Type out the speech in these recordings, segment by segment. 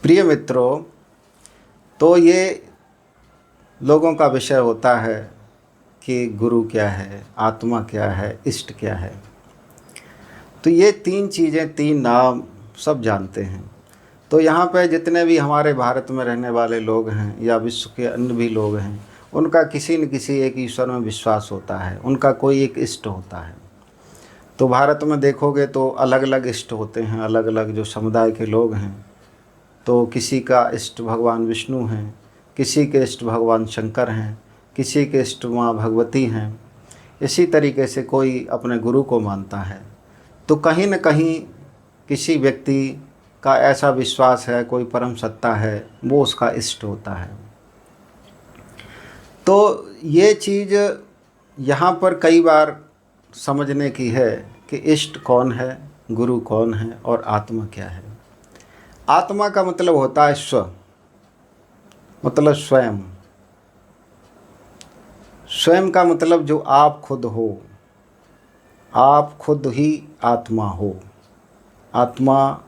प्रिय मित्रों, तो ये लोगों का विषय होता है कि गुरु क्या है, आत्मा क्या है, इष्ट क्या है। तो ये तीन चीज़ें, तीन नाम सब जानते हैं। तो यहाँ पे जितने भी हमारे भारत में रहने वाले लोग हैं या विश्व के अन्य भी लोग हैं, उनका किसी न किसी एक ईश्वर में विश्वास होता है, उनका कोई एक इष्ट होता है। तो भारत में देखोगे तो अलग अलग इष्ट होते हैं, अलग अलग जो समुदाय के लोग हैं। तो किसी का इष्ट भगवान विष्णु हैं, किसी के इष्ट भगवान शंकर हैं, किसी के इष्ट माँ भगवती हैं। इसी तरीके से कोई अपने गुरु को मानता है। तो कहीं न कहीं किसी व्यक्ति का ऐसा विश्वास है, कोई परम सत्ता है, वो उसका इष्ट होता है। तो ये चीज़ यहाँ पर कई बार समझने की है कि इष्ट कौन है, गुरु कौन है और आत्मा क्या है। आत्मा का मतलब होता है स्व, मतलब स्वयं। स्वयं का मतलब जो आप खुद हो, आप खुद ही आत्मा हो, आत्मा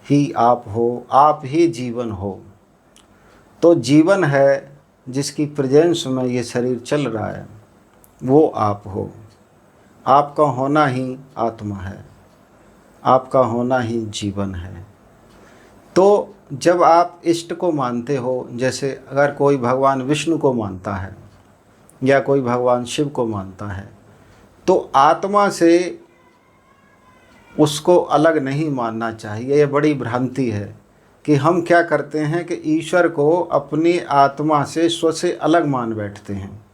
ही आप हो, आप ही जीवन हो। तो जीवन है जिसकी प्रेजेंस में ये शरीर चल रहा है, वो आप हो। आपका होना ही आत्मा है, आपका होना ही जीवन है। तो जब आप इष्ट को मानते हो, जैसे अगर कोई भगवान विष्णु को मानता है या कोई भगवान शिव को मानता है, तो आत्मा से उसको अलग नहीं मानना चाहिए। ये बड़ी भ्रांति है कि हम क्या करते हैं कि ईश्वर को अपनी आत्मा से, स्व से अलग मान बैठते हैं।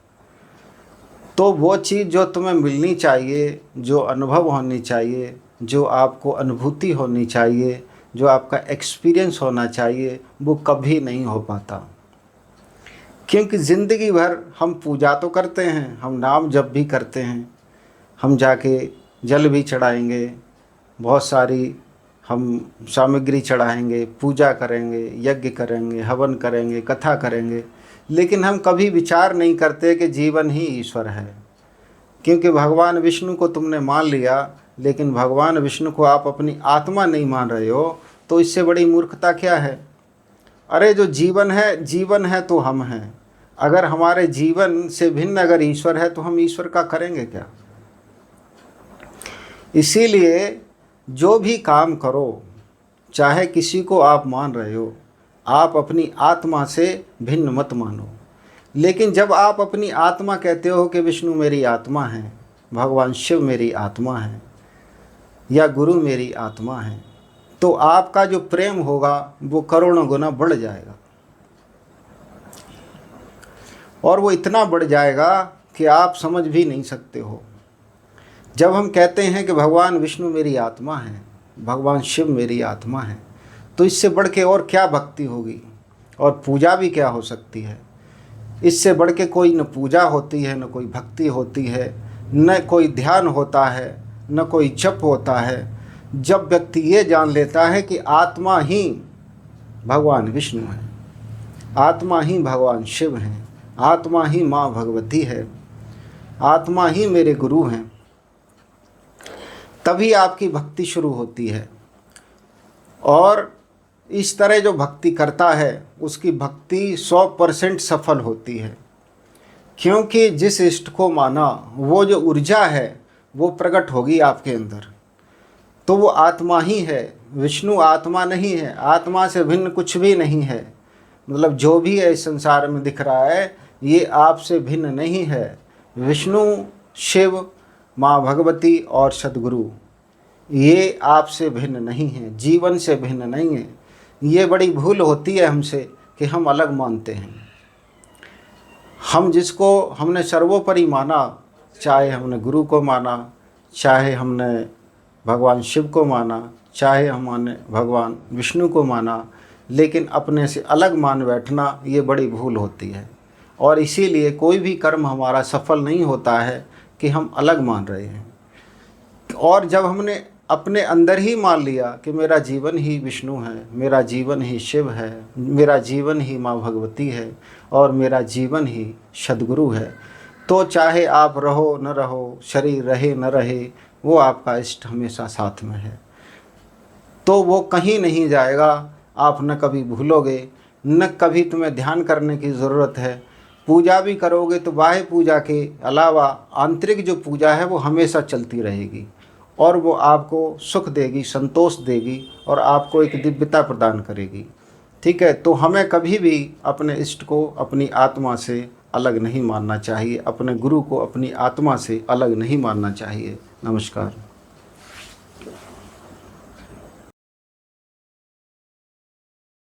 तो वो चीज़ जो तुम्हें मिलनी चाहिए, जो अनुभव होनी चाहिए, जो आपको अनुभूति होनी चाहिए, जो आपका एक्सपीरियंस होना चाहिए, वो कभी नहीं हो पाता। क्योंकि ज़िंदगी भर हम पूजा तो करते हैं, हम नाम जप भी करते हैं, हम जाके जल भी चढ़ाएंगे, बहुत सारी हम सामग्री चढ़ाएंगे, पूजा करेंगे, यज्ञ करेंगे, हवन करेंगे, कथा करेंगे, लेकिन हम कभी विचार नहीं करते कि जीवन ही ईश्वर है। क्योंकि भगवान विष्णु को तुमने मान लिया, लेकिन भगवान विष्णु को आप अपनी आत्मा नहीं मान रहे हो, तो इससे बड़ी मूर्खता क्या है। अरे जो जीवन है तो हम हैं। अगर हमारे जीवन से भिन्न अगर ईश्वर है तो हम ईश्वर का करेंगे क्या। इसीलिए जो भी काम करो, चाहे किसी को आप मान रहे हो, आप अपनी आत्मा से भिन्न मत मानो। लेकिन जब आप अपनी आत्मा कहते हो कि विष्णु मेरी आत्मा है, भगवान शिव मेरी आत्मा है या गुरु मेरी आत्मा है, तो आपका जो प्रेम होगा वो करोड़ों गुना बढ़ जाएगा। और वो इतना बढ़ जाएगा कि आप समझ भी नहीं सकते हो। जब हम कहते हैं कि भगवान विष्णु मेरी आत्मा है, भगवान शिव मेरी आत्मा है, तो इससे बढ़ के और क्या भक्ति होगी और पूजा भी क्या हो सकती है। इससे बढ़ के कोई न पूजा होती है, न कोई भक्ति होती है, न कोई ध्यान होता है, न कोई जप होता है। जब व्यक्ति ये जान लेता है कि आत्मा ही भगवान विष्णु है, आत्मा ही भगवान शिव हैं, आत्मा ही माँ भगवती है, आत्मा ही मेरे गुरु हैं, तभी आपकी भक्ति शुरू होती है। और इस तरह जो भक्ति करता है उसकी भक्ति 100% सफल होती है। क्योंकि जिस इष्ट को माना, वो जो ऊर्जा है वो प्रकट होगी आपके अंदर। तो वो आत्मा ही है। विष्णु आत्मा नहीं है, आत्मा से भिन्न कुछ भी नहीं है। मतलब जो भी है इस संसार में दिख रहा है, ये आपसे भिन्न नहीं है। विष्णु, शिव, माँ भगवती और सद्गुरु, ये आपसे भिन्न नहीं है, जीवन से भिन्न नहीं है। ये बड़ी भूल होती है हमसे कि हम अलग मानते हैं। हम जिसको हमने सर्वोपरि माना, चाहे हमने गुरु को माना, चाहे हमने भगवान शिव को माना, चाहे हमने भगवान विष्णु को माना, लेकिन अपने से अलग मान बैठना ये बड़ी भूल होती है। और इसीलिए कोई भी कर्म हमारा सफल नहीं होता है कि हम अलग मान रहे हैं। और जब हमने अपने अंदर ही मान लिया कि मेरा जीवन ही विष्णु है, मेरा जीवन ही शिव है, मेरा जीवन ही माँ भगवती है और मेरा जीवन ही सद्गुरु है, तो चाहे आप रहो न रहो, शरीर रहे न रहे, वो आपका इष्ट हमेशा साथ में है। तो वो कहीं नहीं जाएगा आप न कभी भूलोगे, न कभी तुम्हें ध्यान करने की ज़रूरत है। पूजा भी करोगे तो बाह्य पूजा के अलावा आंतरिक जो पूजा है वो हमेशा चलती रहेगी और वो आपको सुख देगी, संतोष देगी और आपको एक दिव्यता प्रदान करेगी। ठीक है, तो हमें कभी भी अपने इष्ट को अपनी आत्मा से अलग नहीं मानना चाहिए, अपने गुरु को अपनी आत्मा से अलग नहीं मानना चाहिए। नमस्कार।